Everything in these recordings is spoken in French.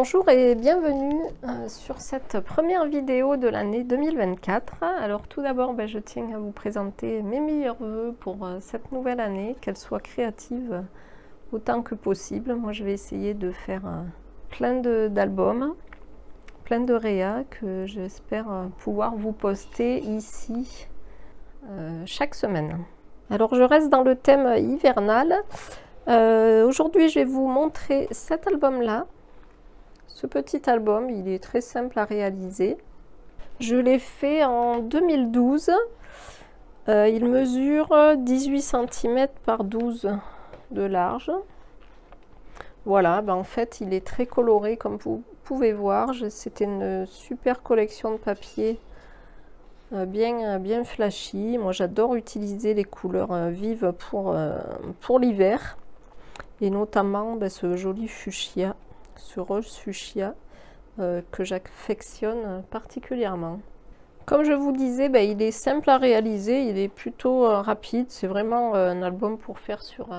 Bonjour et bienvenue sur cette première vidéo de l'année 2024. Alors tout d'abord, je tiens à vous présenter mes meilleurs vœux pour cette nouvelle année, qu'elle soit créative autant que possible. Moi je vais essayer de faire plein d'albums, plein de réa que j'espère pouvoir vous poster ici chaque semaine. Alors je reste dans le thème hivernal. Aujourd'hui je vais vous montrer cet album-là. Ce petit album, il est très simple à réaliser. Je l'ai fait en 2012. Il mesure 18 cm par 12 de large. Voilà, en fait, il est très coloré comme vous pouvez voir. C'était une super collection de papier bien flashy. Moi, j'adore utiliser les couleurs vives pour l'hiver. Et notamment ce joli fuchsia. Ce rose fuchsia que j'affectionne particulièrement. Comme je vous disais, il est simple à réaliser, il est plutôt rapide. C'est vraiment un album pour faire sur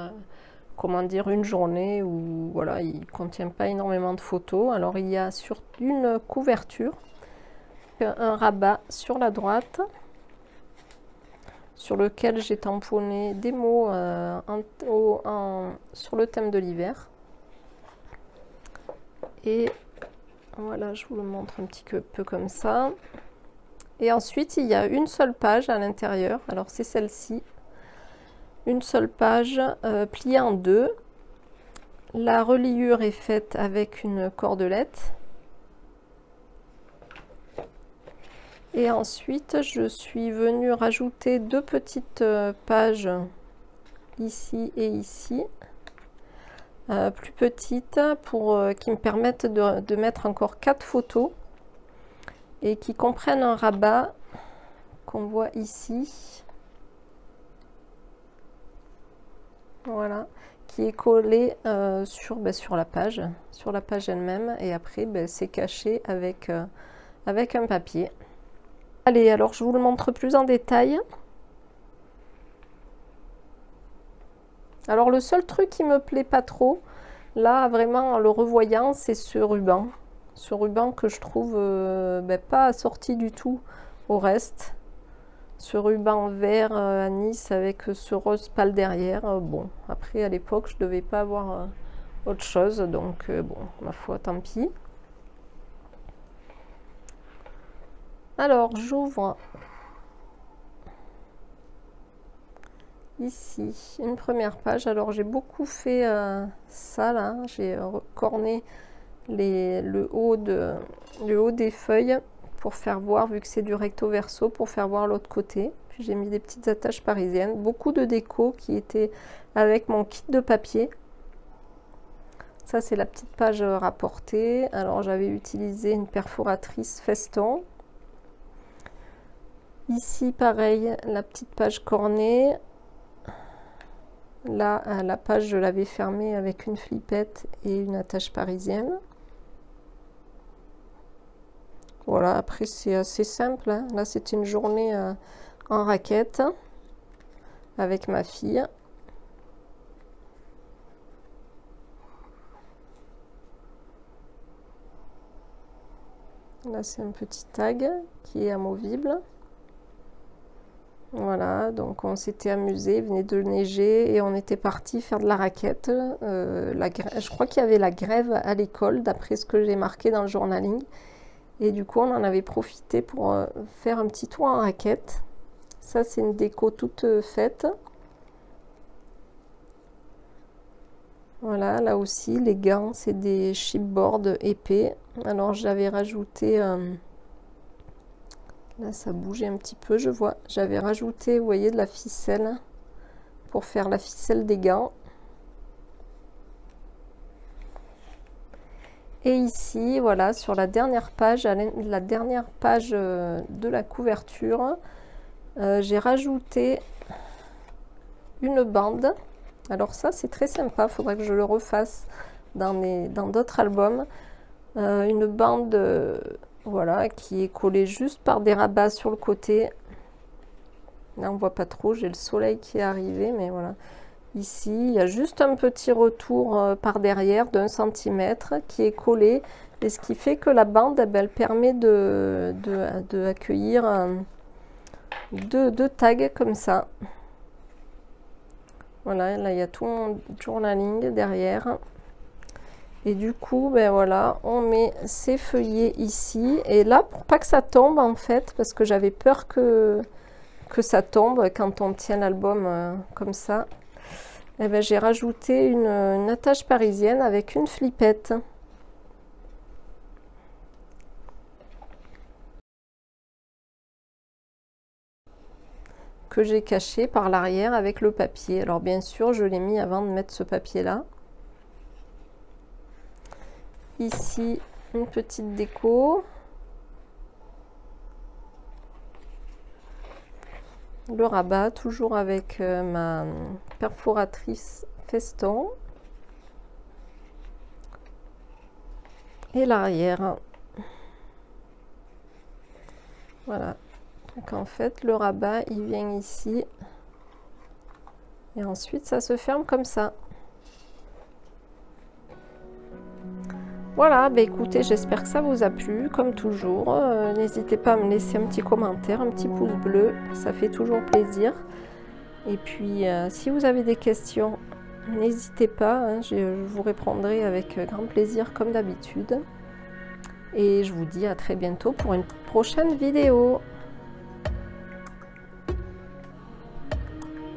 comment dire, une journée où voilà, il ne contient pas énormément de photos. Alors il y a sur une couverture un rabat sur la droite sur lequel j'ai tamponné des mots sur le thème de l'hiver. Et voilà, je vous le montre un petit peu comme ça. Et ensuite, il y a une seule page à l'intérieur. Alors, c'est celle-ci. Une seule page pliée en deux. La reliure est faite avec une cordelette. Et ensuite, je suis venue rajouter deux petites pages ici et ici. Plus petites qui me permettent de mettre encore 4 photos et qui comprennent un rabat qu'on voit ici, voilà, qui est collé sur la page elle-même, et après c'est caché avec un papier. Allez, alors je vous le montre plus en détail. Alors le seul truc qui me plaît pas trop, là vraiment en le revoyant, c'est ce ruban. Ce ruban que je trouve pas assorti du tout au reste. Ce ruban vert anis avec ce rose pâle derrière. Bon, après à l'époque je devais pas avoir autre chose, donc bon, ma foi, tant pis. Alors j'ouvre ici une première page. Alors j'ai beaucoup fait ça là, j'ai corné le haut des feuilles pour faire voir, vu que c'est du recto verso, pour faire voir l'autre côté. Puis j'ai mis des petites attaches parisiennes, beaucoup de déco qui était avec mon kit de papier. Ça c'est la petite page rapportée. Alors j'avais utilisé une perforatrice feston. Ici pareil, la petite page cornée. Là, la page, je l'avais fermée avec une flippette et une attache parisienne. Voilà, après c'est assez simple, hein. Là, c'était une journée en raquette avec ma fille. Là, c'est un petit tag qui est amovible. Voilà, donc on s'était amusé, il venait de neiger et on était parti faire de la raquette. Je crois qu'il y avait la grève à l'école, d'après ce que j'ai marqué dans le journaling. Et du coup, on en avait profité pour faire un petit tour en raquette. Ça, c'est une déco toute faite. Voilà, là aussi, les gants, c'est des chipboard épais. Alors, j'avais rajouté... Là, ça bougeait un petit peu, je vois. J'avais rajouté, vous voyez, de la ficelle pour faire la ficelle des gants. Et ici, voilà, sur la dernière page, de la couverture, j'ai rajouté une bande. Alors ça, c'est très sympa. Il faudrait que je le refasse dans d'autres albums. Une bande... voilà, qui est collé juste par des rabats sur le côté. Là, on voit pas trop, j'ai le soleil qui est arrivé, mais voilà. Ici, il y a juste un petit retour par derrière d'1 cm qui est collé Et ce qui fait que la bande, eh ben, elle permet d'accueillir deux tags comme ça. Voilà, là il y a tout mon journaling derrière. Et du coup, ben voilà, on met ces feuillets ici. Et là, pour pas que ça tombe en fait, parce que j'avais peur que ça tombe quand on tient l'album comme ça, eh ben, j'ai rajouté une attache parisienne avec une flippette. Que j'ai caché par l'arrière avec le papier. Alors bien sûr, je l'ai mis avant de mettre ce papier là. Ici, une petite déco. Le rabat, toujours avec ma perforatrice feston. Et l'arrière. Voilà. Donc en fait, le rabat, il vient ici. Et ensuite, ça se ferme comme ça. Voilà, bah écoutez, j'espère que ça vous a plu, comme toujours. N'hésitez pas à me laisser un petit commentaire, un petit pouce bleu, ça fait toujours plaisir. Et puis, si vous avez des questions, n'hésitez pas, hein, je vous répondrai avec grand plaisir comme d'habitude. Et je vous dis à très bientôt pour une prochaine vidéo.